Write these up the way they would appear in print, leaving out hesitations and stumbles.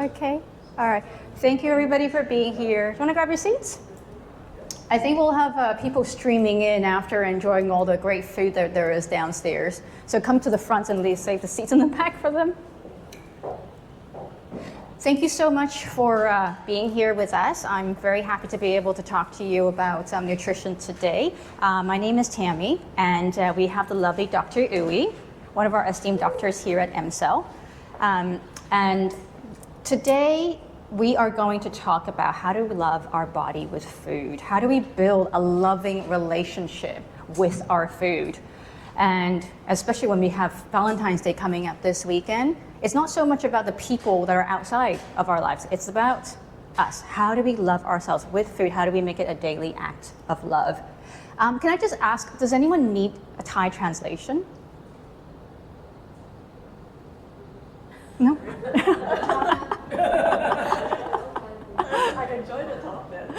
Okay, all right. Thank you everybody for being here. Do you want to grab your seats? I think we'll have people streaming in after enjoying all the great food that there is downstairs. So come to the front and save the seats in the back for them. Thank you so much for being here with us. I'm very happy to be able to talk to you about nutrition today. My name is Tammie, and we have the lovely Dr. Uwe, one of our esteemed doctors here at AMSEL. And today, we are going to talk about how to love our body with food. How do we build a loving relationship with our food? And especially when we have Valentine's Day coming up this weekend, it's not so much about the people that are outside of our lives. It's about us. How do we love ourselves with food? How do we make it a daily act of love? Can I just ask, does anyone need a Thai translation? No? I can join the talk then.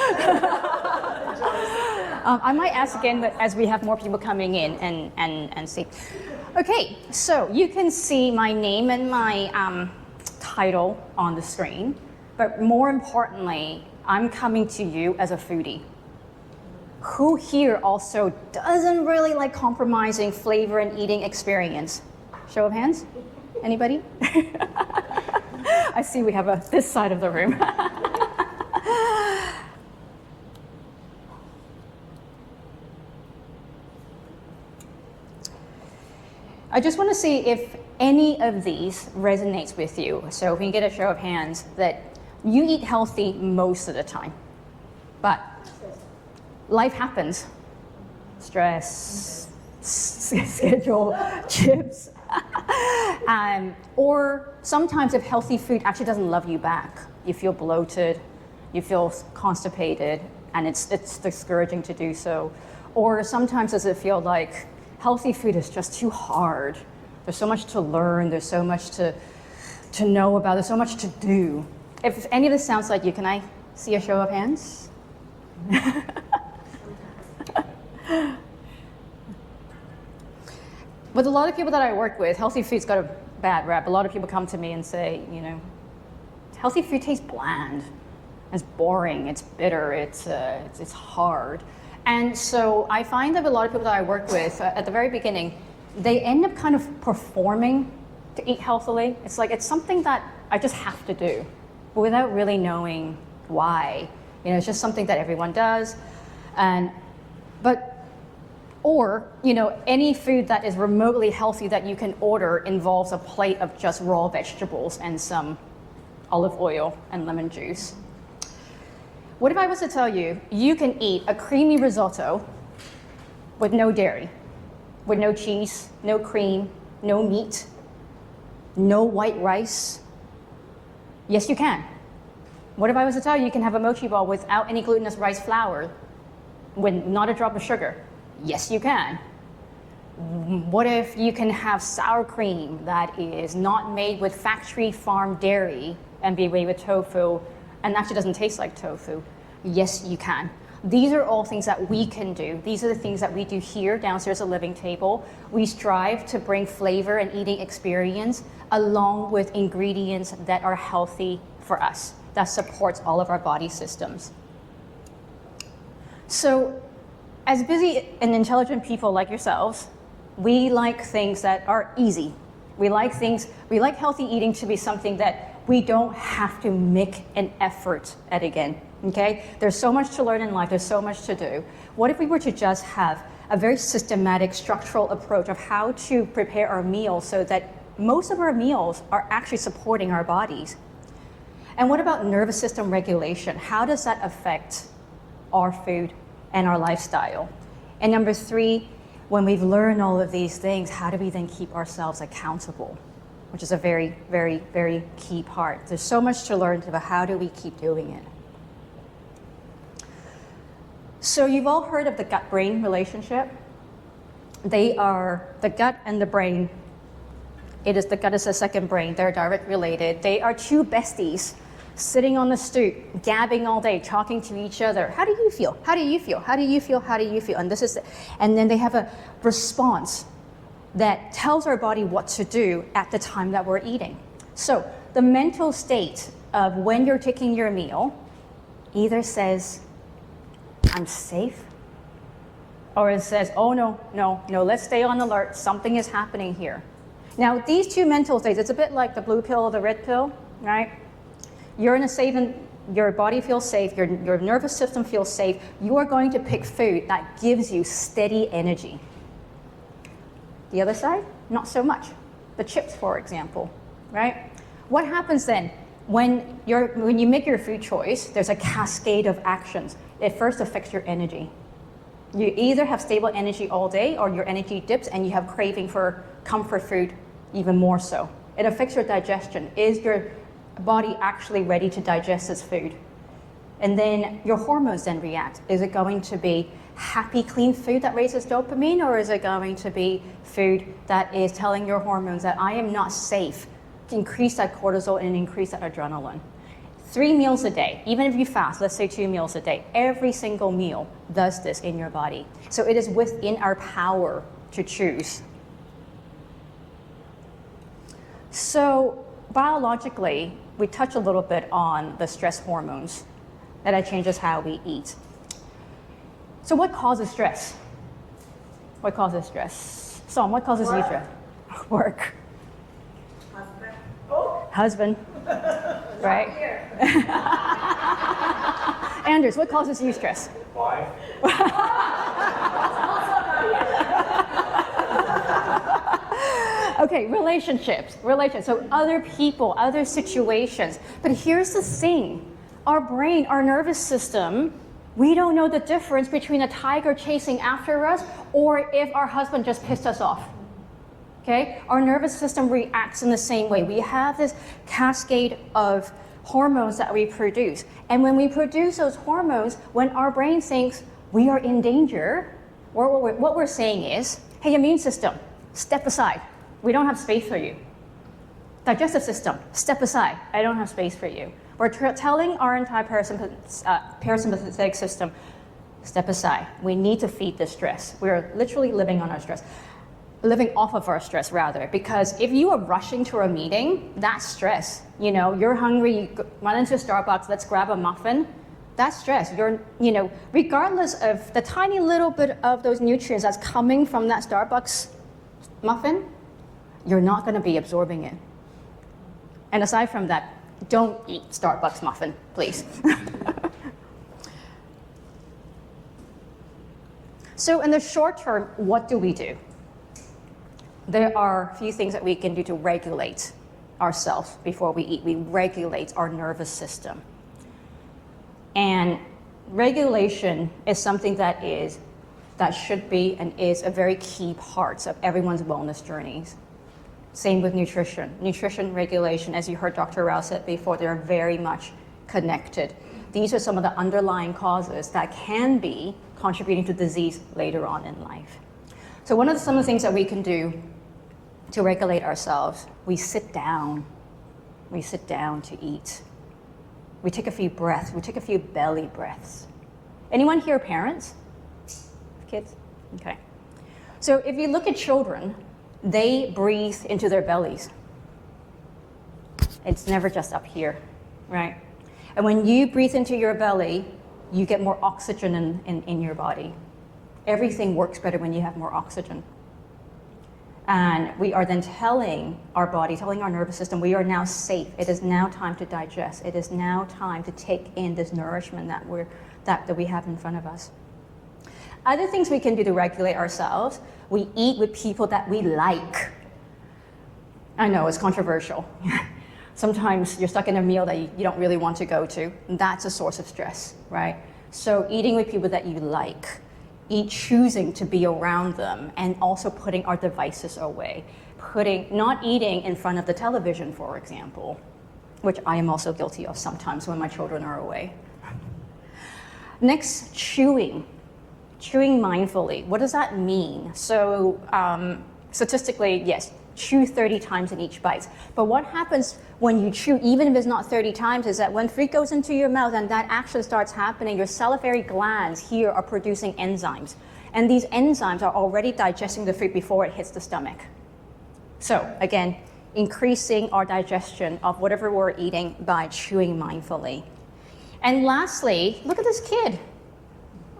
I might ask again as we have more people coming in and see. Okay, so you can see my name and my title on the screen, but more importantly, I'm coming to you as a foodie. Who here also doesn't really like compromising flavor and eating experience? Show of hands? Anybody? I see we have this side of the room. I just want to see if any of these resonates with you. So if we can get a show of hands that you eat healthy most of the time, but life happens. Stress, schedule, chips. Or sometimes if healthy food actually doesn't love you back, you feel bloated, you feel constipated, and it's discouraging to do so. Or sometimes does it feel like healthy food is just too hard. There's so much to learn, there's so much to know about, there's so much to do. If any of this sounds like you, can I see a show of hands? With a lot of people that I work with, healthy food's got a bad rap. A lot of people come to me and say, you know, healthy food tastes bland, it's boring, it's bitter, it's hard. And so I find that a lot of people that I work with at the very beginning, they end up kind of performing to eat healthily. It's like, it's something that I just have to do, but without really knowing why. You know, it's just something that everyone does. Or, you know, any food that is remotely healthy that you can order involves a plate of just raw vegetables and some olive oil and lemon juice. What if I was to tell you, you can eat a creamy risotto with no dairy, with no cheese, no cream, no meat, no white rice? Yes, you can. What if I was to tell you, you can have a mochi ball without any glutinous rice flour, with not a drop of sugar? Yes, you can. What if you can have sour cream that is not made with factory farm dairy and be made with tofu and actually doesn't taste like tofu? Yes, you can. These are all things that we can do. These are the things that we do here downstairs at the living table. We strive to bring flavor and eating experience along with ingredients that are healthy for us, that supports all of our body systems. So, as busy and intelligent people like yourselves, we like things that are easy. We like healthy eating to be something that we don't have to make an effort at again, okay? There's so much to learn in life, there's so much to do. What if we were to just have a very systematic, structural approach of how to prepare our meals so that most of our meals are actually supporting our bodies? And what about nervous system regulation? How does that affect our food and our lifestyle? And number 3, when we've learned all of these things, how do we then keep ourselves accountable? Which is a very, very, very key part. There's so much to learn about how do we keep doing it. So you've all heard of the gut-brain relationship. They are the gut and the brain. The gut is the second brain. They're directly related. They are two besties sitting on the stoop, gabbing all day, talking to each other. How do you feel? How do you feel? How do you feel? How do you feel? And then they have a response that tells our body what to do at the time that we're eating. So the mental state of when you're taking your meal either says, I'm safe, or it says, oh no, let's stay on alert, something is happening here. Now, these two mental states, it's a bit like the blue pill or the red pill, right? You're in a safe, your body feels safe, your nervous system feels safe. You are going to pick food that gives you steady energy. The other side, not so much. The chips, for example, right? What happens then? When you make your food choice, there's a cascade of actions. It first affects your energy. You either have stable energy all day or your energy dips and you have craving for comfort food even more so. It affects your digestion. Is your body actually ready to digest this food? And then your hormones then react. Is it going to be happy, clean food that raises dopamine, or is it going to be food that is telling your hormones that I am not safe? Increase that cortisol and increase that adrenaline. 3 meals a day, even if you fast, let's say 2 meals a day, every single meal does this in your body. So it is within our power to choose. So biologically, we touch a little bit on the stress hormones, that changes how we eat. So what causes stress? What causes stress? Som, what causes you stress? Work. Husband. Oh. Husband. Right? Anders, what causes you stress? Wife. Okay, relationships. So other people, other situations. But here's the thing. Our brain, our nervous system, we don't know the difference between a tiger chasing after us or if our husband just pissed us off. Okay? Our nervous system reacts in the same way. We have this cascade of hormones that we produce. And when we produce those hormones, when our brain thinks we are in danger, what we're saying is, hey, immune system, step aside. We don't have space for you. Digestive system, step aside. I don't have space for you. We're telling our entire parasympathetic system, step aside. We need to feed this stress. We're literally living on our stress. Living off of our stress, rather. Because if you are rushing to a meeting, that's stress. You know, you're hungry, you run into Starbucks, let's grab a muffin. That's stress. Regardless of the tiny little bit of those nutrients that's coming from that Starbucks muffin, you're not going to be absorbing it. And aside from that, don't eat Starbucks muffin, please. So in the short term, what do we do? There are a few things that we can do to regulate ourselves before we eat. We regulate our nervous system. And regulation is something that should be and is a very key part of everyone's wellness journeys. Same with nutrition. Nutrition regulation, as you heard Dr. Rao said before, they're very much connected. These are some of the underlying causes that can be contributing to disease later on in life. So some of the things that we can do to regulate ourselves, we sit down. We sit down to eat. We take a few breaths. We take a few belly breaths. Anyone here parents? Kids? Okay. So if you look at children, they breathe into their bellies. It's never just up here, right? And when you breathe into your belly, you get more oxygen in your body. Everything works better when you have more oxygen. And we are then telling our body, telling our nervous system, we are now safe. It is now time to digest. It is now time to take in this nourishment that we have in front of us. Other things we can do to regulate ourselves, we eat with people that we like. I know, it's controversial. Sometimes you're stuck in a meal that you don't really want to go to, and that's a source of stress, right? So eating with people that you like, choosing to be around them, and also putting our devices away. Not eating in front of the television, for example, which I am also guilty of sometimes when my children are away. Next, chewing mindfully. What does that mean? So statistically, yes, chew 30 times in each bite. But what happens when you chew, even if it's not 30 times, is that when food goes into your mouth and that action starts happening, your salivary glands here are producing enzymes. And these enzymes are already digesting the food before it hits the stomach. So again, increasing our digestion of whatever we're eating by chewing mindfully. And lastly, look at this kid.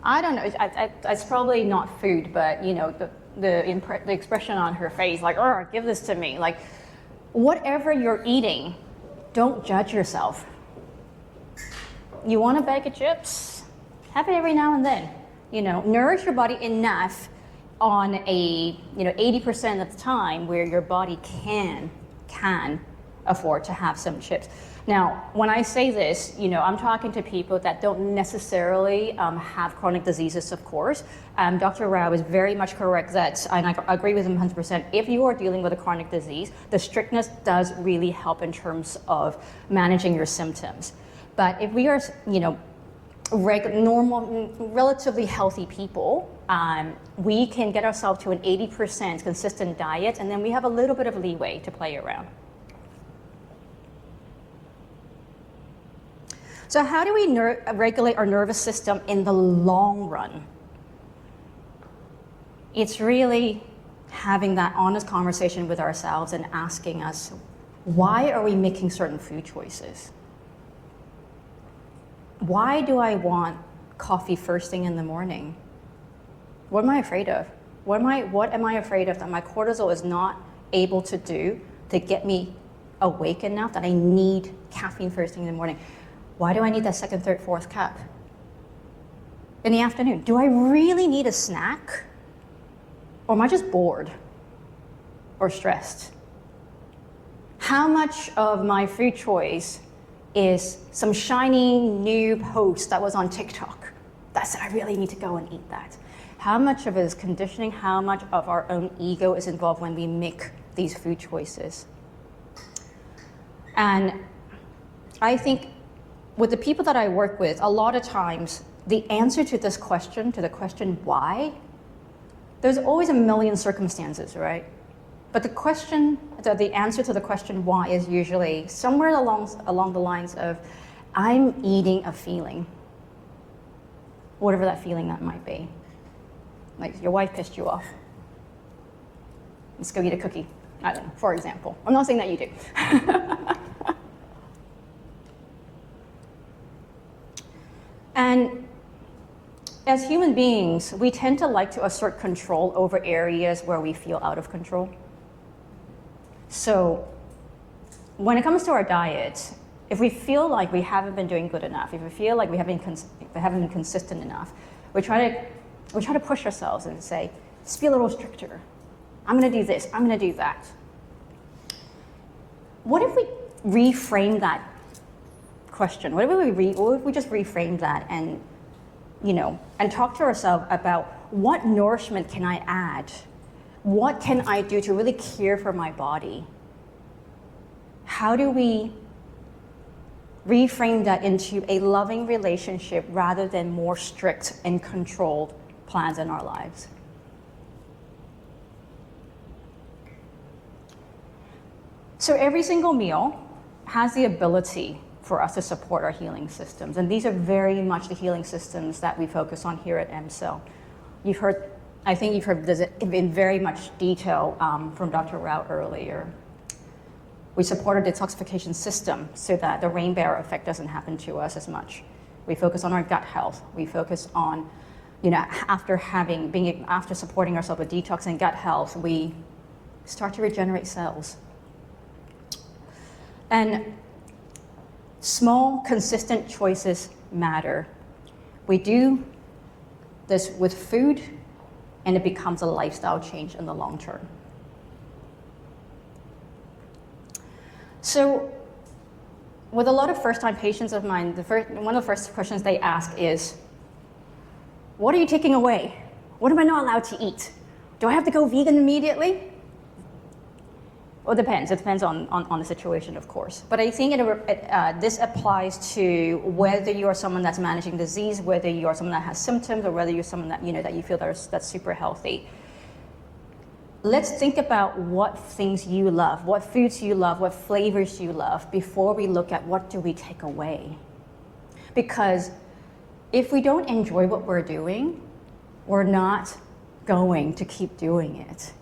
I don't know, it's probably not food, but you know, the expression on her face, like, oh, give this to me. Like, whatever you're eating, don't judge yourself. You want a bag of chips? Have it every now and then. You know, nourish your body enough on a, 80% of the time where your body can afford to have some chips. Now, when I say this, I'm talking to people that don't necessarily have chronic diseases, of course. Dr. Rao is very much correct that, and I agree with him 100%, if you are dealing with a chronic disease, the strictness does really help in terms of managing your symptoms. But if we are, normal, relatively healthy people, we can get ourselves to an 80% consistent diet, and then we have a little bit of leeway to play around. So how do we regulate our nervous system in the long run? It's really having that honest conversation with ourselves and asking us, why are we making certain food choices? Why do I want coffee first thing in the morning? What am I afraid of? What am I afraid of that my cortisol is not able to do to get me awake enough that I need caffeine first thing in the morning? Why do I need that second, third, fourth cup in the afternoon? Do I really need a snack? Or am I just bored or stressed? How much of my food choice is some shiny new post that was on TikTok that said I really need to go and eat that? How much of it is conditioning? How much of our own ego is involved when we make these food choices? And I think with the people that I work with, a lot of times the answer to this question, to the question why, there's always a million circumstances, right? But the answer to the question why is usually somewhere along the lines of, I'm eating a feeling, whatever that feeling that might be. Like your wife pissed you off. Let's go eat a cookie. I don't know, for example. I'm not saying that you do. And as human beings, we tend to like to assert control over areas where we feel out of control. So when it comes to our diet, if we feel like we haven't been doing good enough, if we feel like we haven't been consistent enough, we try to push ourselves and say, let's be a little stricter. I'm gonna do this, I'm gonna do that. What if we reframe that question? What if we just reframe that and, and talk to ourselves about what nourishment can I add? What can I do to really care for my body? How do we reframe that into a loving relationship rather than more strict and controlled plans in our lives? So every single meal has the ability for us to support our healing systems. And these are very much the healing systems that we focus on here at AMSEL. I think you've heard this in very much detail from Dr. Rao earlier. We support our detoxification system so that the rain bearer effect doesn't happen to us as much. We focus on our gut health. We focus on, after supporting ourselves with detox and gut health, we start to regenerate cells. And small, consistent choices matter. We do this with food, and it becomes a lifestyle change in the long term. So with a lot of first-time patients of mine, one of the first questions they ask is, what are you taking away? What am I not allowed to eat? Do I have to go vegan immediately? Well, it depends. It depends on the situation, of course. But I think this applies to whether you are someone that's managing disease, whether you are someone that has symptoms, or whether you're someone that that you feel that's super healthy. Let's think about what things you love, what foods you love, what flavors you love, before we look at what do we take away. Because if we don't enjoy what we're doing, we're not going to keep doing it.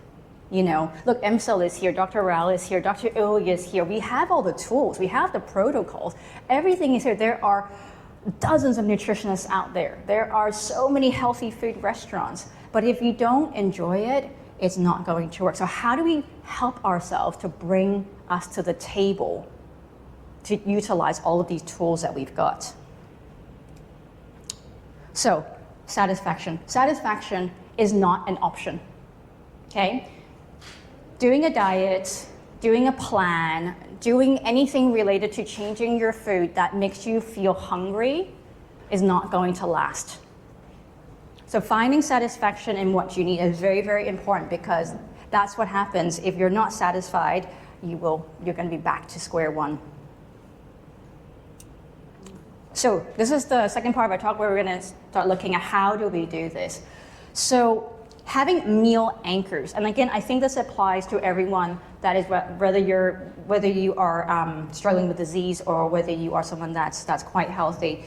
You know, look, AMSEL is here, Dr. Rao is here, Dr. Ilya is here. We have all the tools, we have the protocols, everything is here. There are dozens of nutritionists out there. There are so many healthy food restaurants, but if you don't enjoy it, it's not going to work. So how do we help ourselves to bring us to the table to utilize all of these tools that we've got? So, satisfaction. Satisfaction is not an option, okay? Doing a diet, doing a plan, doing anything related to changing your food that makes you feel hungry is not going to last. So finding satisfaction in what you need is very, very important, because that's what happens. If you're not satisfied, you're going to be back to square one. So this is the second part of our talk where we're going to start looking at how do we do this. So having meal anchors, and again, I think this applies to everyone, that is whether you are struggling with disease or whether you are someone that's quite healthy.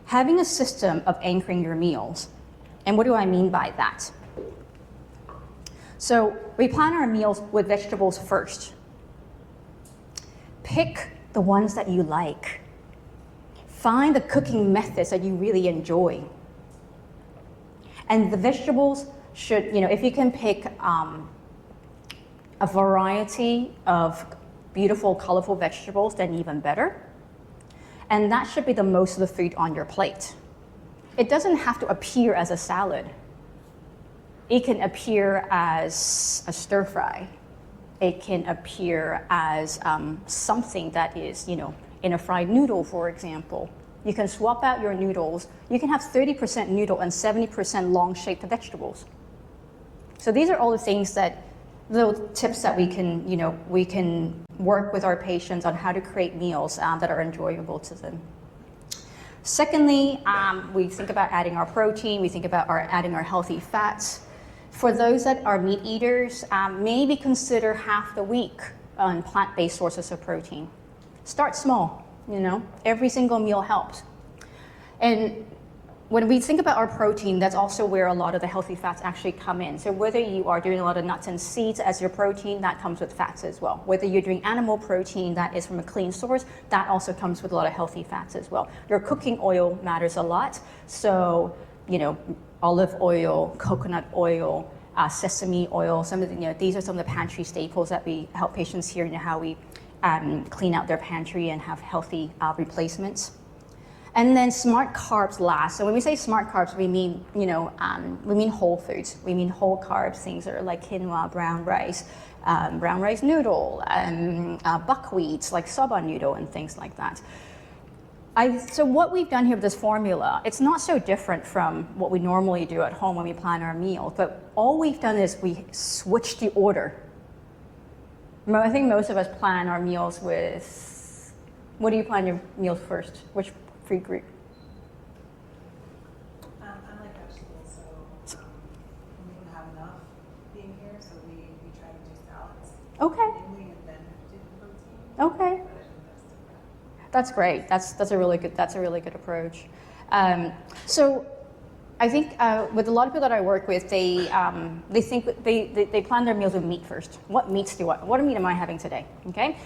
Having a system of anchoring your meals. And what do I mean by that? So we plan our meals with vegetables first. Pick the ones that you like. Find the cooking methods that you really enjoy. And the vegetables should, if you can pick a variety of beautiful, colorful vegetables, then even better. And that should be the most of the food on your plate. It doesn't have to appear as a salad. It can appear as a stir fry. It can appear as something that is, in a fried noodle, for example. You can swap out your noodles. You can have 30% noodle and 70% long-shaped vegetables. So these are all the things little tips that we can work with our patients on how to create meals that are enjoyable to them. Secondly, we think about adding our protein. We think about adding our healthy fats. For those that are meat eaters, maybe consider half the week on plant-based sources of protein. Start small, every single meal helps. And when we think about our protein, that's also where a lot of the healthy fats actually come in. So whether you are doing a lot of nuts and seeds as your protein, that comes with fats as well. Whether you're doing animal protein that is from a clean source, that also comes with a lot of healthy fats as well. Your cooking oil matters a lot. So, olive oil, coconut oil, sesame oil, these are some of the pantry staples that we help patients here, how we clean out their pantry and have healthy replacements. And then smart carbs last. So when we say smart carbs, we mean, we mean whole foods. We mean whole carbs, things that are like quinoa, brown rice noodle, buckwheat, like soba noodle and things like that. So what we've done here with this formula, it's not so different from what we normally do at home when we plan our meals, but all we've done is we switched the order. I think most of us plan our meals with, what do you plan your meals first? Which food group? I like vegetables, so we don't have enough being here, so we try to do salads. Okay. Mainly, and then do protein. Okay. But I think that's different. That's great. That's a really good approach. So I think with a lot of people that I work with, they think they plan their meals with meat first. What meats what meat am I having today? Okay,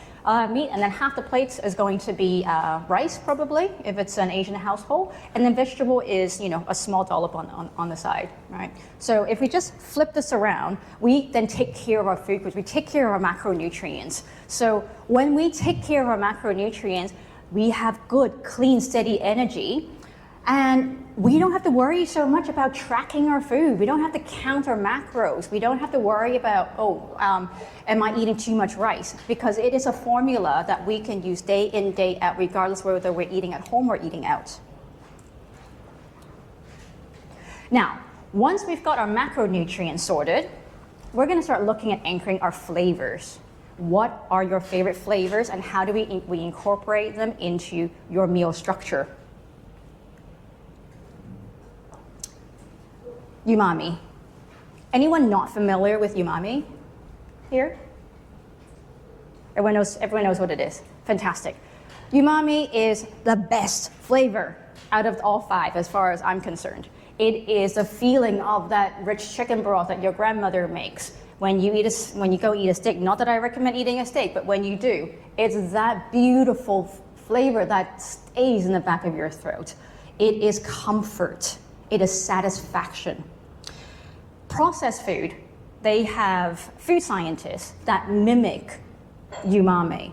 meat, and then half the plates is going to be rice, probably if it's an Asian household, and then vegetable is a small dollop on the side, right? So if we just flip this around, we then take care of our food groups. We take care of our macronutrients. So when we take care of our macronutrients, we have good, clean, steady energy. And we don't have to worry so much about tracking our food. We don't have to count our macros. We don't have to worry about, am I eating too much rice? Because it is a formula that we can use day in, day out, regardless whether we're eating at home or eating out. Now, once we've got our macronutrients sorted, we're going to start looking at anchoring our flavors. What are your favorite flavors, and how do we incorporate them into your meal structure? Umami. Anyone not familiar with umami here? Everyone knows what it is. Fantastic. Umami is the best flavor out of all 5 as far as I'm concerned. It is the feeling of that rich chicken broth that your grandmother makes when you go eat a steak, not that I recommend eating a steak, but when you do, it's that beautiful flavor that stays in the back of your throat. It is comfort. It is satisfaction. Processed food, they have food scientists that mimic umami.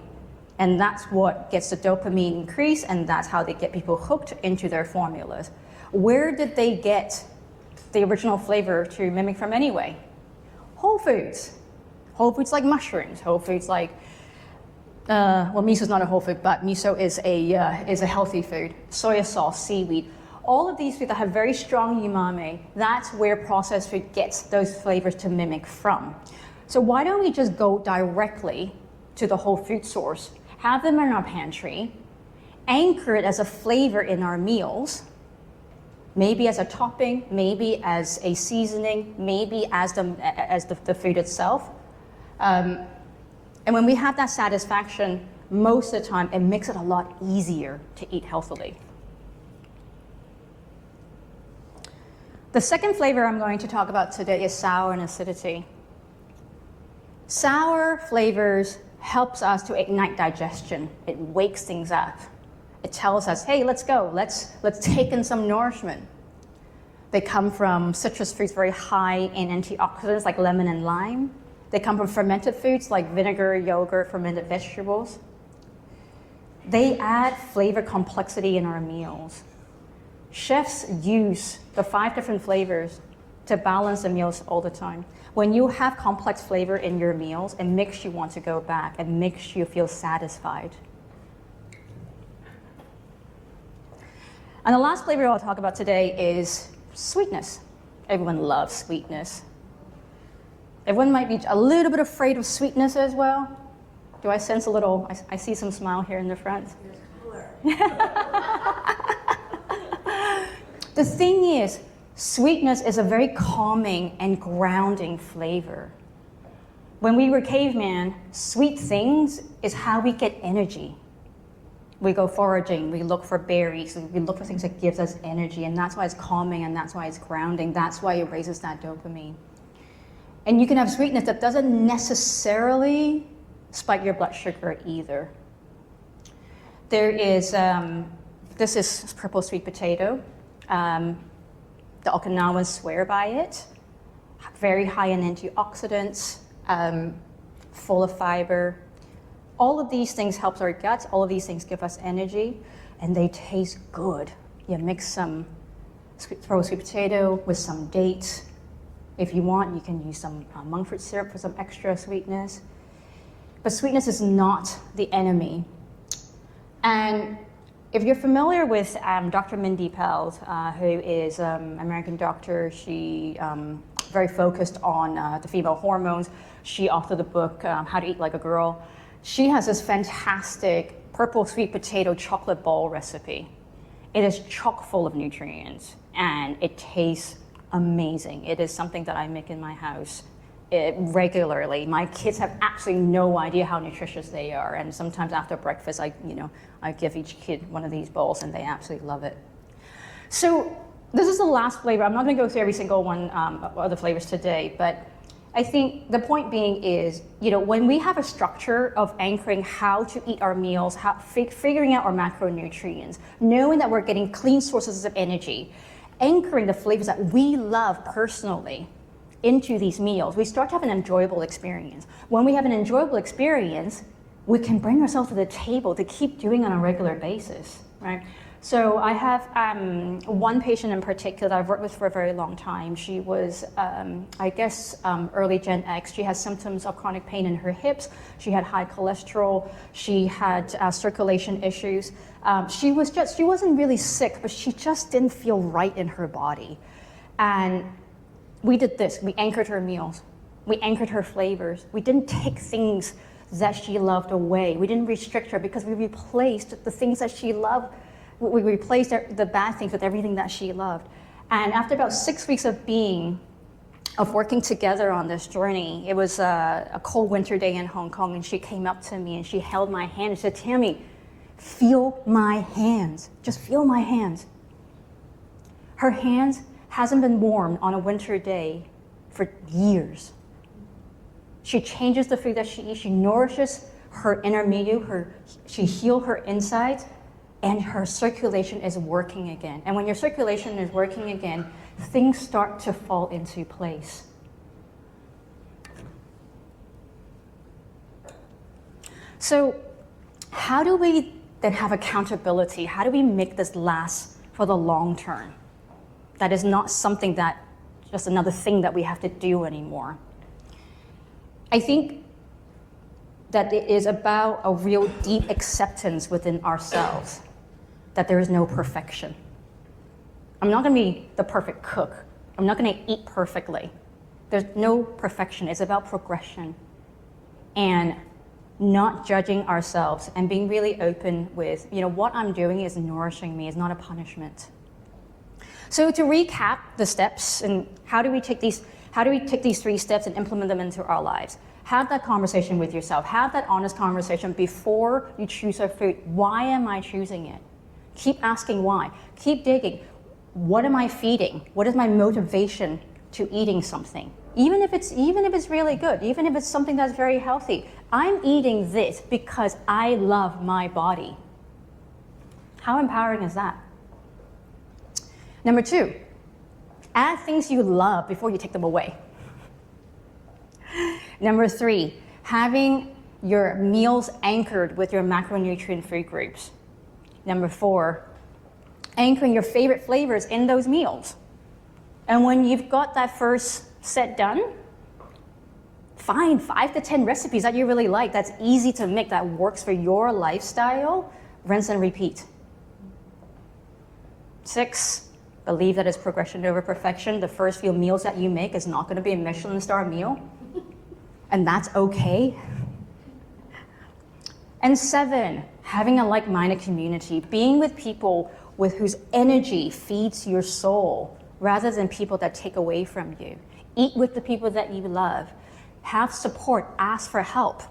And that's what gets the dopamine increase, and that's how they get people hooked into their formulas. Where did they get the original flavor to mimic from anyway? Whole foods. Whole foods like mushrooms, whole foods like, well, miso is not a whole food, but miso is a healthy food. Soy sauce, seaweed. All of these foods that have very strong umami, that's where processed food gets those flavors to mimic from. So why don't we just go directly to the whole food source, have them in our pantry, anchor it as a flavor in our meals, maybe as a topping, maybe as a seasoning, maybe as the food itself. And when we have that satisfaction, most of the time, it makes it a lot easier to eat healthily. The second flavor I'm going to talk about today is sour and acidity. Sour flavors helps us to ignite digestion. It wakes things up. It tells us, hey, let's go. Let's take in some nourishment. They come from citrus fruits very high in antioxidants like lemon and lime. They come from fermented foods like vinegar, yogurt, fermented vegetables. They add flavor complexity in our meals. Chefs use the 5 different flavors to balance the meals all the time. When you have complex flavor in your meals, it makes you want to go back. It makes you feel satisfied. And the last flavor I'll talk about today is sweetness. Everyone loves sweetness. Everyone might be a little bit afraid of sweetness as well. Do I sense a little, I see some smile here in the front. The thing is, sweetness is a very calming and grounding flavor. When we were cavemen, sweet things is how we get energy. We go foraging, we look for berries, we look for things that gives us energy, and that's why it's calming and that's why it's grounding. That's why it raises that dopamine. And you can have sweetness that doesn't necessarily spike your blood sugar either. There is, this is purple sweet potato. The Okinawans swear by it. Very high in antioxidants, full of fiber. All of these things help our guts. All of these things give us energy, and they taste good. You mix some purple sweet potato with some dates. If you want, you can use some monk fruit syrup for some extra sweetness. But sweetness is not the enemy. And if you're familiar with Dr. Mindy Pelz, who is an American doctor, she very focused on the female hormones. She authored the book, How to Eat Like a Girl. She has this fantastic purple sweet potato chocolate ball recipe. It is chock full of nutrients, and it tastes amazing. It is something that I make in my house regularly. My kids have absolutely no idea how nutritious they are, and sometimes after breakfast, I give each kid one of these bowls, and they absolutely love it. So this is the last flavor. I'm not going to go through every single one of the flavors today, but I think the point being is, when we have a structure of anchoring how to eat our meals, figuring out our macronutrients, knowing that we're getting clean sources of energy, anchoring the flavors that we love personally into these meals, we start to have an enjoyable experience. When we have an enjoyable experience, we can bring ourselves to the table to keep doing on a regular basis, right? So I have one patient in particular that I've worked with for a very long time. She was, early Gen X. She has symptoms of chronic pain in her hips. She had high cholesterol. She had circulation issues. She wasn't really sick, but she just didn't feel right in her body. And we did this. We anchored her meals. We anchored her flavors. We didn't take things that she loved away. We didn't restrict her because we replaced the things that she loved. We replaced the bad things with everything that she loved. And after about 6 weeks of working together on this journey, it was a cold winter day in Hong Kong, and she came up to me and she held my hand and said, "Tammie, feel my hands. Just feel my hands." Her hands hasn't been warm on a winter day for years. She changes the food that she eats. She nourishes her inner milieu. She heals her insides, and her circulation is working again. And when your circulation is working again, things start to fall into place. So how do we then have accountability? How do we make this last for the long term? That is not something that, just another thing that we have to do anymore. I think that it is about a real deep acceptance within ourselves that there is no perfection. I'm not going to be the perfect cook. I'm not going to eat perfectly. There's no perfection. It's about progression and not judging ourselves and being really open with, what I'm doing is nourishing me, it's not a punishment. So to recap the steps and how do we take these 3 steps and implement them into our lives? Have that conversation with yourself. Have that honest conversation before you choose a food. Why am I choosing it? Keep asking why. Keep digging. What am I feeding? What is my motivation to eating something? Even if it's really good, even if it's something that's very healthy, I'm eating this because I love my body. How empowering is that? Number 2, add things you love before you take them away. Number 3, having your meals anchored with your macronutrient food groups. Number 4, anchoring your favorite flavors in those meals. And when you've got that first set done, find 5 to 10 recipes that you really like, that's easy to make, that works for your lifestyle. Rinse and repeat. 6, believe that it's progression over perfection. The first few meals that you make is not going to be a Michelin star meal, and that's okay. And 7, having a like-minded community, being with people with whose energy feeds your soul rather than people that take away from you. Eat with the people that you love. Have support, ask for help.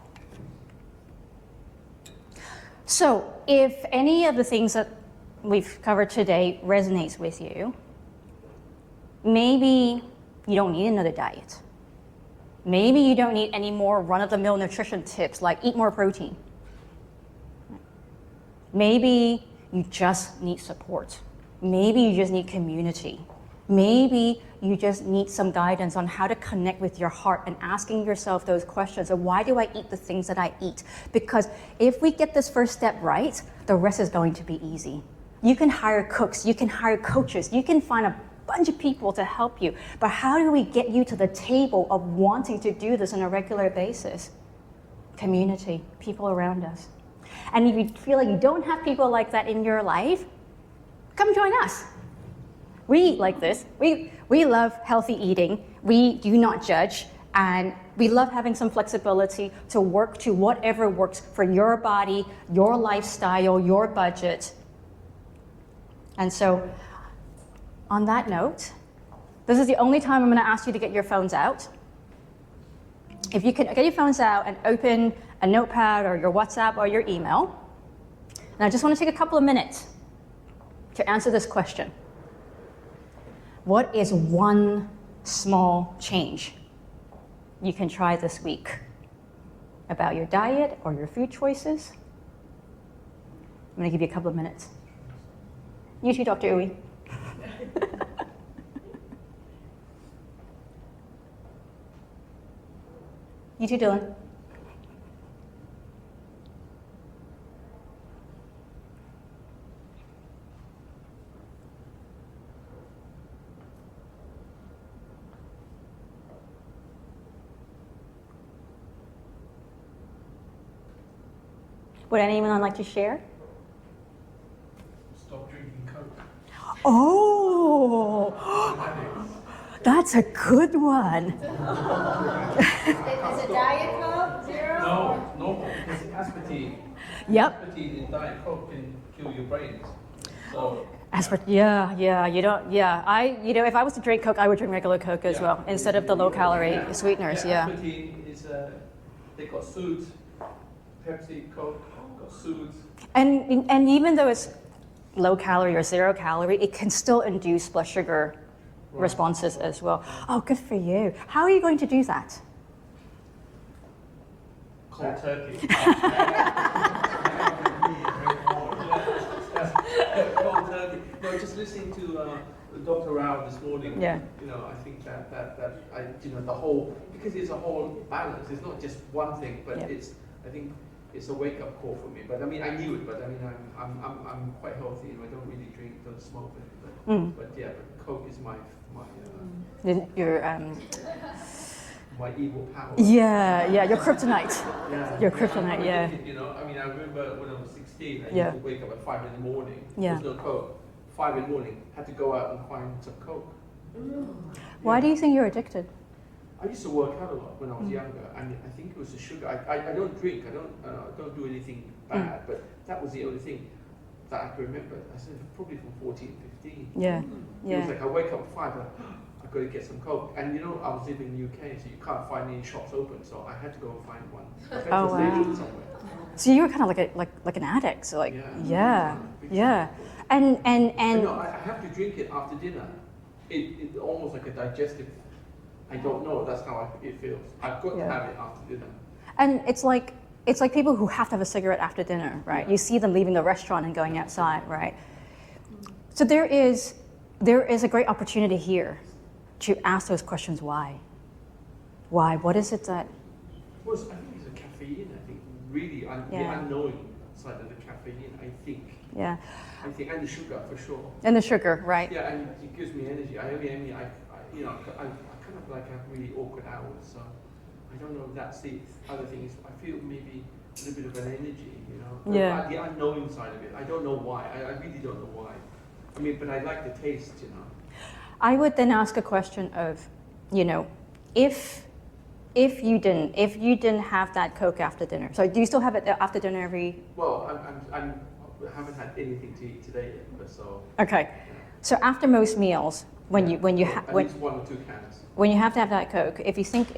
So if any of the things that we've covered today resonates with you, maybe you don't need another diet. Maybe you don't need any more run-of-the-mill nutrition tips like eat more protein. Maybe you just need support. Maybe you just need community. Maybe you just need some guidance on how to connect with your heart and asking yourself those questions of why do I eat the things that I eat? Because if we get this first step right, the rest is going to be easy. You can hire cooks, you can hire coaches, you can find a bunch of people to help you. But how do we get you to the table of wanting to do this on a regular basis? Community, people around us. And if you feel like you don't have people like that in your life, come join us. We eat like this. We love healthy eating. We do not judge. And we love having some flexibility to work to whatever works for your body, your lifestyle, your budget. And so on that note, this is the only time I'm going to ask you to get your phones out. If you can get your phones out and open a notepad or your WhatsApp or your email. And I just want to take a couple of minutes to answer this question. What is one small change you can try this week about your diet or your food choices? I'm going to give you a couple of minutes. You too, Dr. Uwe. You too, Dylan. Would anyone like to share? Stop drinking Coke. Oh, that's a good one. Is it Diet Coke, zero? No, normal, because aspartame. Yep. Aspartame in Diet Coke can kill your brains. So. If I was to drink Coke, I would drink regular Coke as well, instead of the low-calorie sweeteners, Aspartame is, they got sued. Pepsi, Coke got sued. And even though it's low calorie or 0 calorie, it can still induce blood sugar responses as well. Oh, good for you. How are you going to do that? cold turkey. Cold turkey. No, just listening to Dr. Rao this morning. Yeah. You know, I think that the whole, because it's a whole balance. It's not just one thing, but Yeah. I think it's a wake up call for me. But I mean, I knew it. But I mean, I'm quite healthy. You know, I don't really drink, don't smoke, but yeah, but Coke is my Your my evil power. yeah, your kryptonite. Yeah. Your kryptonite, I'm yeah. addicted, you know, I mean, I remember when I was 16, I Yeah. used to wake up at 5 in the morning. Yeah. There's no Coke. 5 in the morning, had to go out and find some Coke. Why Yeah. do you think you're addicted? I used to work out a lot when I was younger, and I think it was the sugar. I don't drink, I don't do anything bad, but that was the only thing that I can remember. I said probably from 14, 15. Yeah, It was yeah, like I wake up at 5, I've got to get some Coke. And you know, I was living in the UK, so you can't find any shops open, so I had to go and find one. I had Oh, to wow. station somewhere. So you were kind of like an addict. So like Yeah. yeah. And No, I have to drink it after dinner. It's almost like a digestive. I don't know. That's how it feels. I've got to Yeah. have it after dinner. and it's like people who have to have a cigarette after dinner, right? You see them leaving the restaurant and going outside, right? So there is a great opportunity here to ask those questions. Why? What is it that? Well, I think it's a caffeine. I think really the Yeah. unknowing side of the caffeine. I think, Yeah, and the sugar for sure. and the sugar, right? Yeah, and it gives me energy. I kind of like have really awkward hours, so I don't know if that's the other thing. Is I feel maybe a little bit of an energy, you know. Yeah. The unknowing side of it. I don't know why. I really don't know why. I mean, but I like the taste, you know. I would then ask a question of, you know, if you didn't have that Coke after dinner. So do you still have it after dinner every? Well, I haven't had anything to eat today yet, but so. Okay. So after most meals, when you At least 1 or 2 cans. when you have to have that Coke, if you think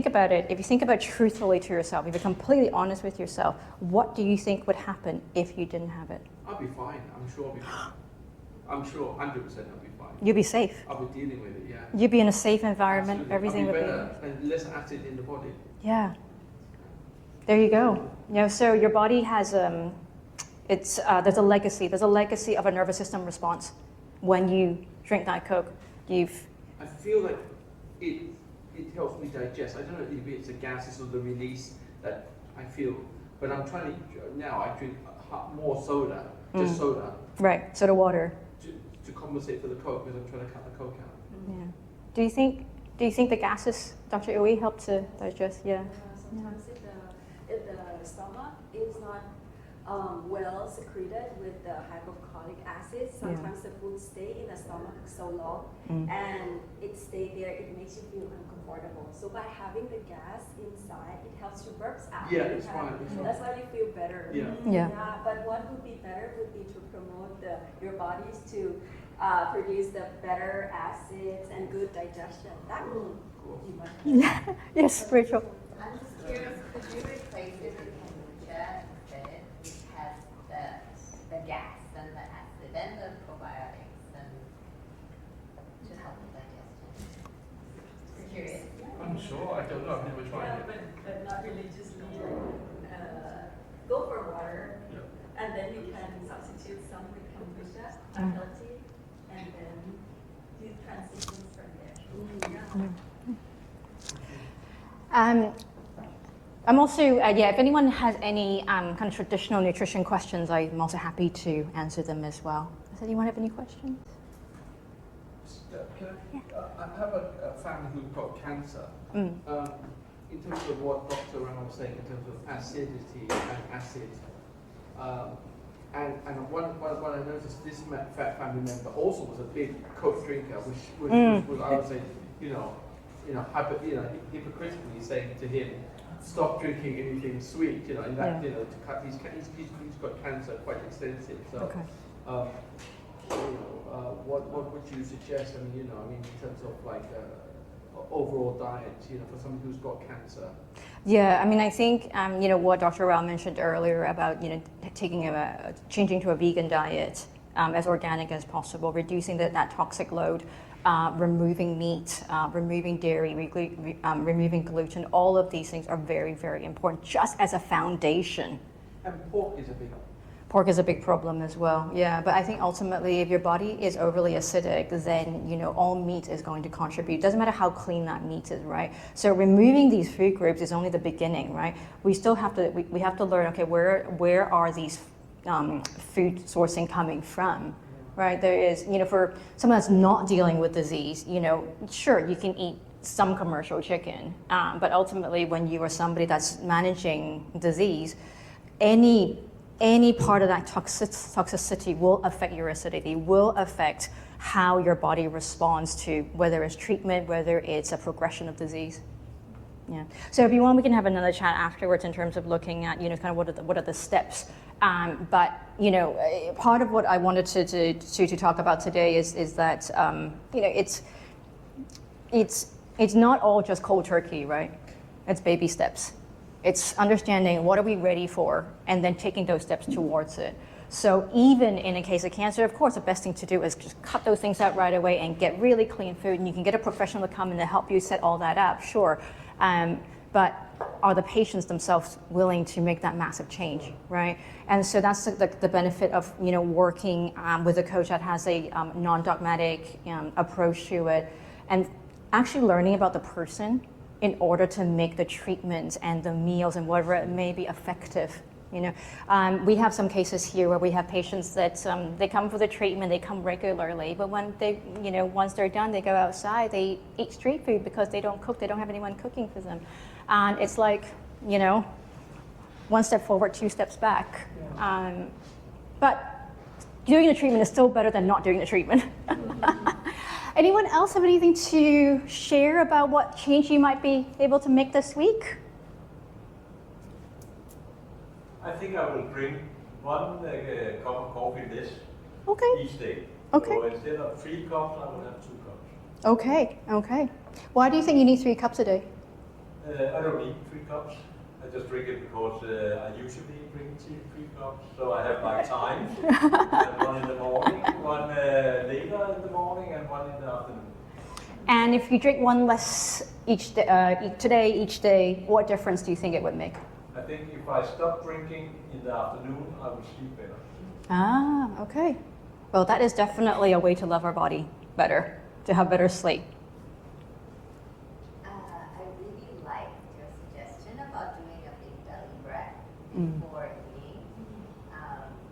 about it, if you think about it truthfully to yourself, if you're completely honest with yourself, what do you think would happen if you didn't have it? I'll be fine. I'm sure I'll be fine. I'm sure 100% I'll be fine. You'd be safe. I'll be dealing with it, yeah. You'd be in a safe environment. Absolutely. Everything I'll would be better and less acid in the body. Yeah. There you go. You know, so your body has there's a legacy. There's a legacy of a nervous system response when you drink that Coke. I feel like it helps me digest. I don't know if it's the gases or the release that I feel, but I'm trying to, now I drink more soda, just soda, Right. Soda water. to compensate for the Coke, because I'm trying to cut the Coke out. Yeah. Do you think the gases, Dr. Uy, help to digest? Yeah. Sometimes if the stomach is not well secreted with the hydrochloric acid, sometimes the food stay in the stomach so long and it stay there, it makes you feel uncomfortable. So by having the gas inside, it helps you burps out. Yeah, it's fine. That's why you feel better. Yeah. But what would be better would be to promote your bodies to produce the better acids and good digestion. That will be much better. Yes, Rachel. I'm just curious, could you replace it with kombucha instead, which has the gas and the acid and the probiotics and to help with digestion? Just curious. I'm sure, I don't know, I've never tried it. But not religiously. Go for water, and then you can substitute some with kombucha, unhealthy, and then do transitions from there. I'm also, if anyone has any kind of traditional nutrition questions, I'm also happy to answer them as well. Does anyone have any questions? I have a family who've got cancer. In terms of what Dr. Rao was saying, in terms of acidity and acid, and what I noticed, this family member also was a big Coke drinker, which was, I would say, hypocritically saying to him, stop drinking anything sweet, in that, to cut he's got cancer quite extensive. So, Okay. what would you suggest? In terms of like overall diet, for someone who's got cancer. Yeah, I think what Dr. Rao mentioned earlier about changing to a vegan diet as organic as possible, reducing that toxic load, removing meat, removing dairy, removing gluten. All of these things are very, very important, just as a foundation. And pork is a big one. Pork is a big problem as well, yeah. But I think ultimately, if your body is overly acidic, then all meat is going to contribute. It doesn't matter how clean that meat is, right? So removing these food groups is only the beginning, right? We still have to we have to learn. Okay, where are these food sourcing coming from, right? There is, for someone that's not dealing with disease, sure, you can eat some commercial chicken, but ultimately, when you are somebody that's managing disease, any part of that toxicity will affect your acidity, will affect how your body responds to whether it's treatment, whether it's a progression of disease. Yeah. So if you want, we can have another chat afterwards in terms of looking at, kind of what are the steps. But part of what I wanted to talk about today is that it's not all just cold turkey, right? It's baby steps. It's understanding what are we ready for, and then taking those steps towards it. So even in a case of cancer, of course, the best thing to do is just cut those things out right away and get really clean food, and you can get a professional to come in to help you set all that up, sure. But are the patients themselves willing to make that massive change, right? And so that's the benefit of working with a coach that has a non-dogmatic approach to it, and actually learning about the person in order to make the treatments and the meals and whatever it may be effective. We have some cases here where we have patients that they come for the treatment, they come regularly, but when they, once they're done, they go outside, they eat street food because they don't cook, they don't have anyone cooking for them. And it's like, one step forward, two steps back. But doing the treatment is still better than not doing the treatment. Anyone else have anything to share about what change you might be able to make this week? I think I will drink one cup of coffee less each day. Okay. So instead of 3 cups, I will have 2 cups. Okay. Why do you think you need 3 cups a day? I don't need 3 cups. I just drink it because I usually drink 3 cups. So I have my time. One in the morning, one later in the morning, and one in the afternoon. And if you drink one less each day, each day, what difference do you think it would make? I think if I stop drinking in the afternoon, I will sleep better. Okay. Well, that is definitely a way to love our body better, to have better sleep. I really like your suggestion about doing a big belly breath before eating,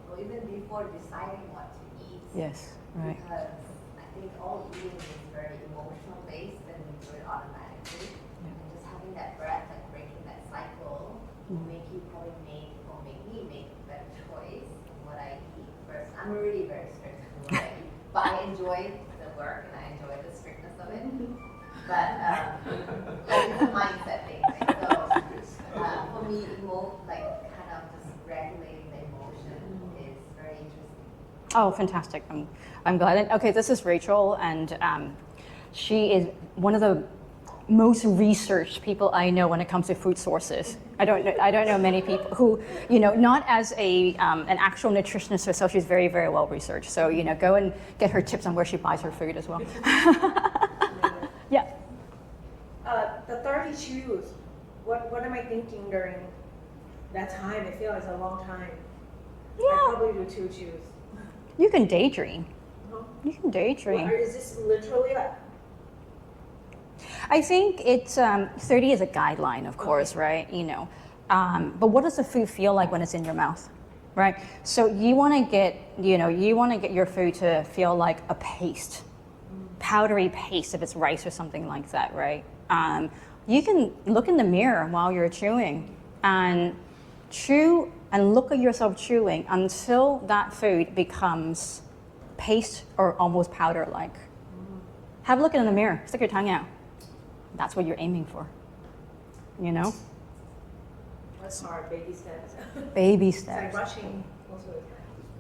or even before deciding what to eat. Yes, right. Because I think all eating is very emotional based and we do it automatically. Yeah. And just having that breath and breaking that cycle will make you probably make me make a better choice in what I eat first. I'm really very strict in what I eat, but I enjoy the work and I enjoy the strictness of it. But it's a mindset thing, right? So for me, kind of just regulating the emotion is very interesting. Oh, fantastic. I'm glad. And, okay, this is Rachel, and she is one of the most researched people I know when it comes to food sources. I don't know many people who, not as an actual nutritionist herself, she's very, very well researched. So, go and get her tips on where she buys her food as well. Yeah. The 30 chews, what am I thinking during that time? I feel it's a long time. Yeah. I probably do 2 chews. You can daydream. You can daydream. Or is this literally like? I think it's 30 is a guideline, of course, right? But what does the food feel like when it's in your mouth, right? So you want to get your food to feel like a paste, powdery paste if it's rice or something like that, right? You can look in the mirror while you're chewing and chew and look at yourself chewing until that food becomes paste or almost powder-like. Have a look in the mirror, stick your tongue out. That's what you're aiming for, That's hard, baby steps. Baby It's like steps. rushing most of the time.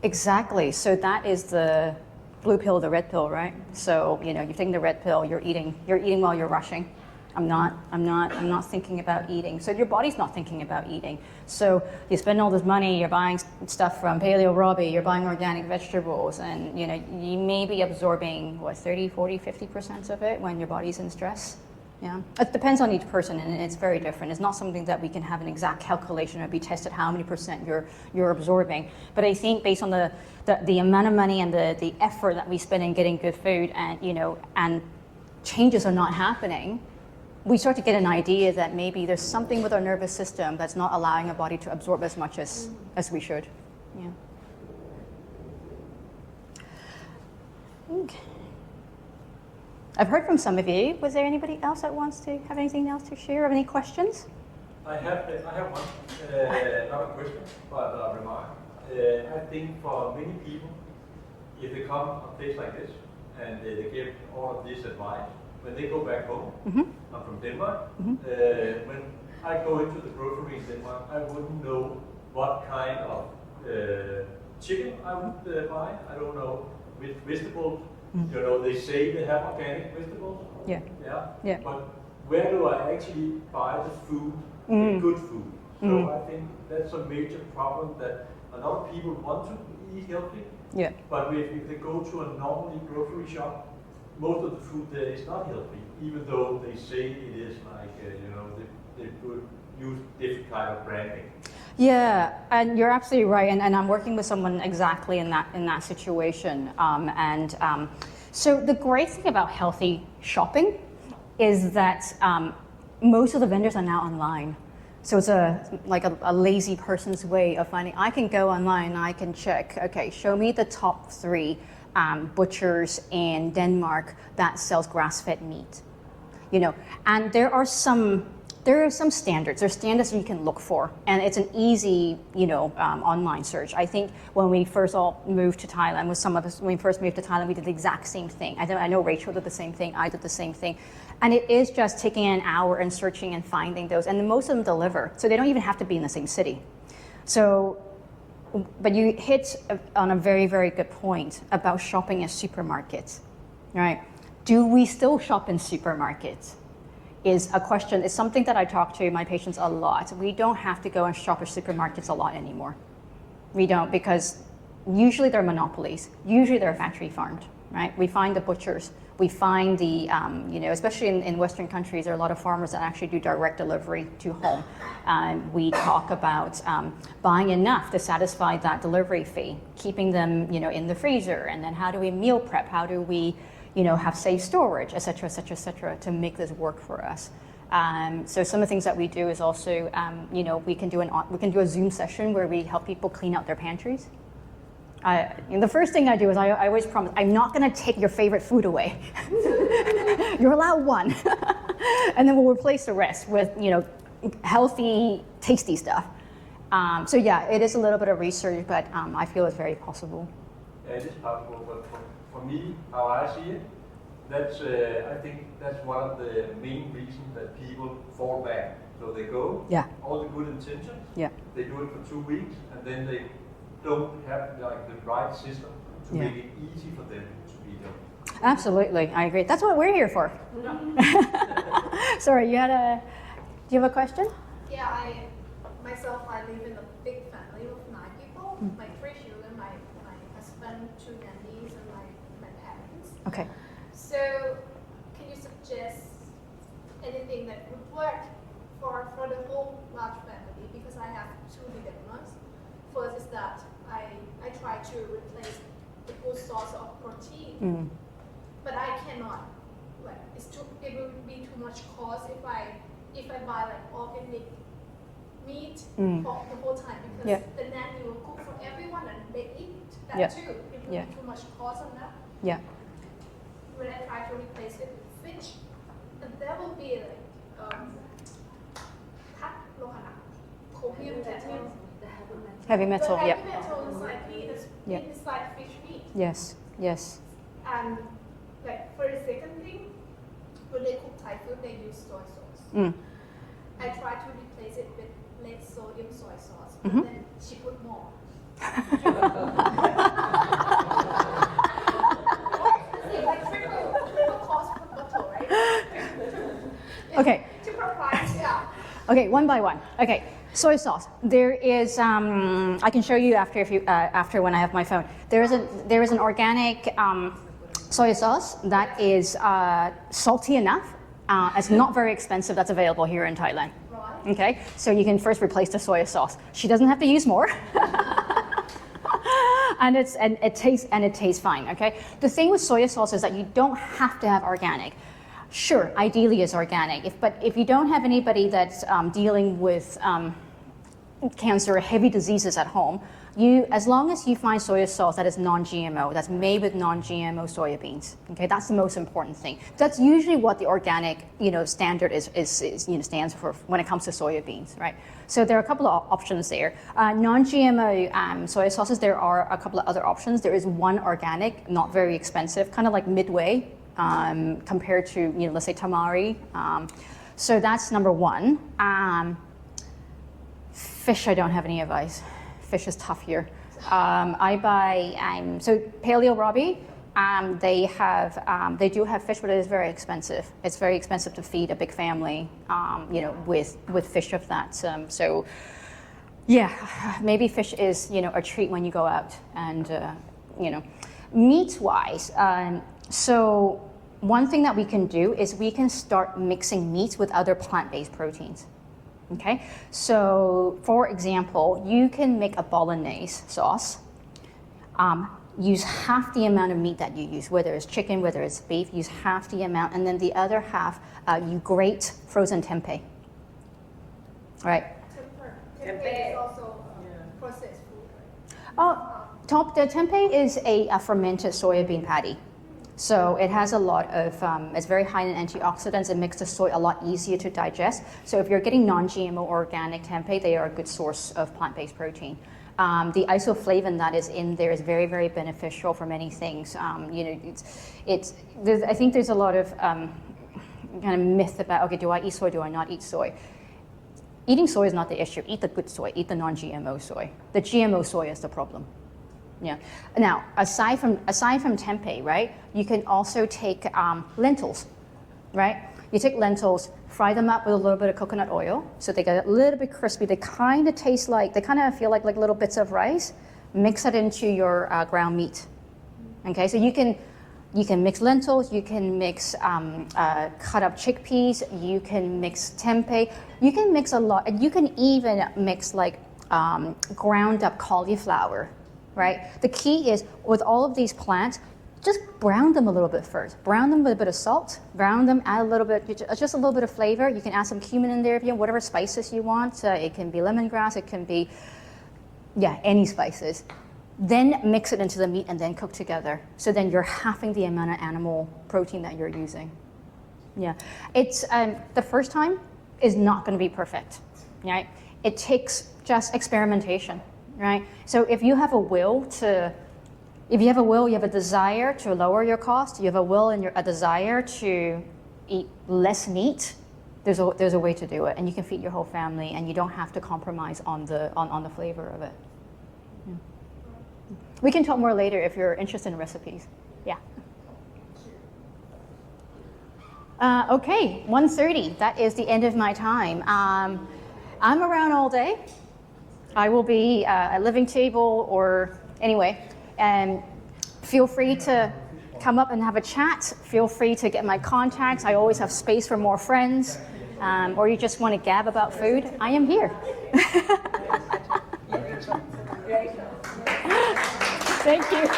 Exactly. So that is the blue pill, the red pill, right? So you're taking the red pill, you're eating while you're rushing. I'm not thinking about eating. So your body's not thinking about eating. So you spend all this money, you're buying stuff from Paleo Robbie, you're buying organic vegetables, and you may be absorbing, 30, 40, 50% of it when your body's in stress. Yeah, it depends on each person, and it's very different. It's not something that we can have an exact calculation or be tested how many percent you're absorbing. But I think based on the amount of money and the effort that we spend in getting good food, and changes are not happening, we start to get an idea that maybe there's something with our nervous system that's not allowing our body to absorb as much as we should. Yeah. Okay. I've heard from some of you. Was there anybody else that wants to have anything else to share? Have any questions? I have one, not a question, but a remark. I think for many people, if they come a place like this and they get all of this advice, when they go back home, I'm from Denmark, when I go into the grocery in Denmark, I wouldn't know what kind of chicken I would buy. I don't know which vegetables. They say they have organic vegetables. Yeah. But where do I actually buy the food, the good food? So I think that's a major problem, that a lot of people want to eat healthy. Yeah. But if they go to a normal grocery shop, most of the food there is not healthy, even though they say it is, like, they could use different kind of branding. Yeah, and you're absolutely right. And I'm working with someone exactly in that situation. So the great thing about healthy shopping is that most of the vendors are now online. So it's a lazy person's way of finding. I can go online and I can check, okay, show me the top 3 butchers in Denmark that sells grass-fed meat. And there are some standards. There's standards you can look for, and it's an easy, online search. I think when we first all moved to Thailand, when we first moved to Thailand, we did the exact same thing. I know Rachel did the same thing. I did the same thing, and it is just taking an hour and searching and finding those. And most of them deliver, so they don't even have to be in the same city. So, but you hit on a very, very good point about shopping at supermarkets, right? Do we still shop in supermarkets? Is a question. It's something that I talk to my patients a lot. We don't have to go and shop at supermarkets a lot anymore. We don't, because usually they're monopolies. Usually they're factory farmed, right? We find the butchers. We find the, especially in Western countries, there are a lot of farmers that actually do direct delivery to home. We talk about buying enough to satisfy that delivery fee, keeping them, in the freezer, and then how do we meal prep? How do we have safe storage, et cetera, to make this work for us. So some of the things that we do is also, we can do a Zoom session where we help people clean out their pantries. The first thing I do is I always promise, I'm not going to take your favorite food away. You're allowed one. And then we'll replace the rest with, healthy, tasty stuff. So yeah, it is a little bit of research, but I feel it's very possible. Yeah, it is possible, but for me, how I see it, that's I think that's one of the main reasons that people fall back. So they go, all the good intentions, they do it for 2 weeks, and then they don't have the right system to make it easy for them to be healthy. Absolutely, I agree. That's what we're here for. Sorry, do you have a question? Yeah, I live in a big family of 9 people, my 3 children, my husband, 2 nannies, and my parents. Okay. So, can you suggest anything that would work for the whole large family? Because I have 2 dilemmas. First is that I try to replace the good source of protein, but I cannot. It will be too much cost if I buy organic meat for the whole time, because the nanny will cook for everyone and they eat that too. It will be too much cost on that. Yeah. When I try to replace it with fish, and there will be heavy metal. The heavy metal inside meat is inside fish meat. Yes. And for the second thing, when they cook Thai food, they use soy sauce. I try to replace it with less sodium soy sauce, but then she put more. Triple cost per bottle, right? Okay. Okay, one by one. Okay, soy sauce. There is, I can show you after after when I have my phone. There is an organic soy sauce that is salty enough. It's not very expensive. That's available here in Thailand. Right. Okay, so you can first replace the soy sauce. She doesn't have to use more. And it tastes fine. Okay. The thing with soy sauce is that you don't have to have organic. Sure, ideally it's organic. But if you don't have anybody that's dealing with cancer or heavy diseases at home, as long as you find soy sauce that is non-GMO, that's made with non-GMO soybeans, okay, that's the most important thing. That's usually what the organic, standard stands for when it comes to soybeans, right? So there are a couple of options there. Non-GMO soy sauces, there are a couple of other options. There is one organic, not very expensive, kind of like midway compared to, let's say Tammie. So that's number one. Fish, I don't have any advice. Fish is tough here. I buy, so Paleo Robbie, they do have fish, but it is very expensive. It's very expensive to feed a big family, with fish of that. So yeah, maybe fish is, a treat when you go out. And, meat-wise, so one thing that we can do is we can start mixing meats with other plant-based proteins. Okay, so for example, you can make a bolognese sauce. Use half the amount of meat that you use, whether it's chicken, whether it's beef, use half the amount, and then the other half, you grate frozen tempeh. All right. Tempeh is also processed food, right? The tempeh is a fermented soybean patty. So it has a lot of, it's very high in antioxidants. It makes the soy a lot easier to digest. So if you're getting non-GMO organic tempeh, they are a good source of plant-based protein. The isoflavone that is in there is very, very beneficial for many things. I think there's a lot of kind of myth about, okay, do I eat soy, do I not eat soy? Eating soy is not the issue. Eat the good soy, eat the non-GMO soy. The GMO soy is the problem. Yeah. Now, aside from tempeh, right? You can also take lentils, right? You take lentils, fry them up with a little bit of coconut oil, so they get a little bit crispy. They kind of feel like little bits of rice. Mix it into your ground meat. Okay, so you can mix lentils, you can mix cut up chickpeas, you can mix tempeh, you can mix a lot, and you can even mix like ground up cauliflower. Right? The key is with all of these plants, just brown them a little bit first. Brown them with a bit of salt. Brown them, add a little bit, just a little bit of flavor. You can add some cumin in there if you want, whatever spices you want. It can be lemongrass, it can be, any spices. Then mix it into the meat and then cook together. So then you're halving the amount of animal protein that you're using. Yeah, it's the first time is not going to be perfect. Right? It takes just experimentation. Right? So if you have a desire to lower your cost, you have a will and a desire to eat less meat, there's a way to do it, and you can feed your whole family, and you don't have to compromise on the flavor of it. Yeah. We can talk more later if you're interested in recipes. Yeah. Okay, 1:30. That is the end of my time. I'm around all day. I will be at living table or anyway, and feel free to come up and have a chat. Feel free to get my contacts. I always have space for more friends, or you just want to gab about food. I am here. Thank you.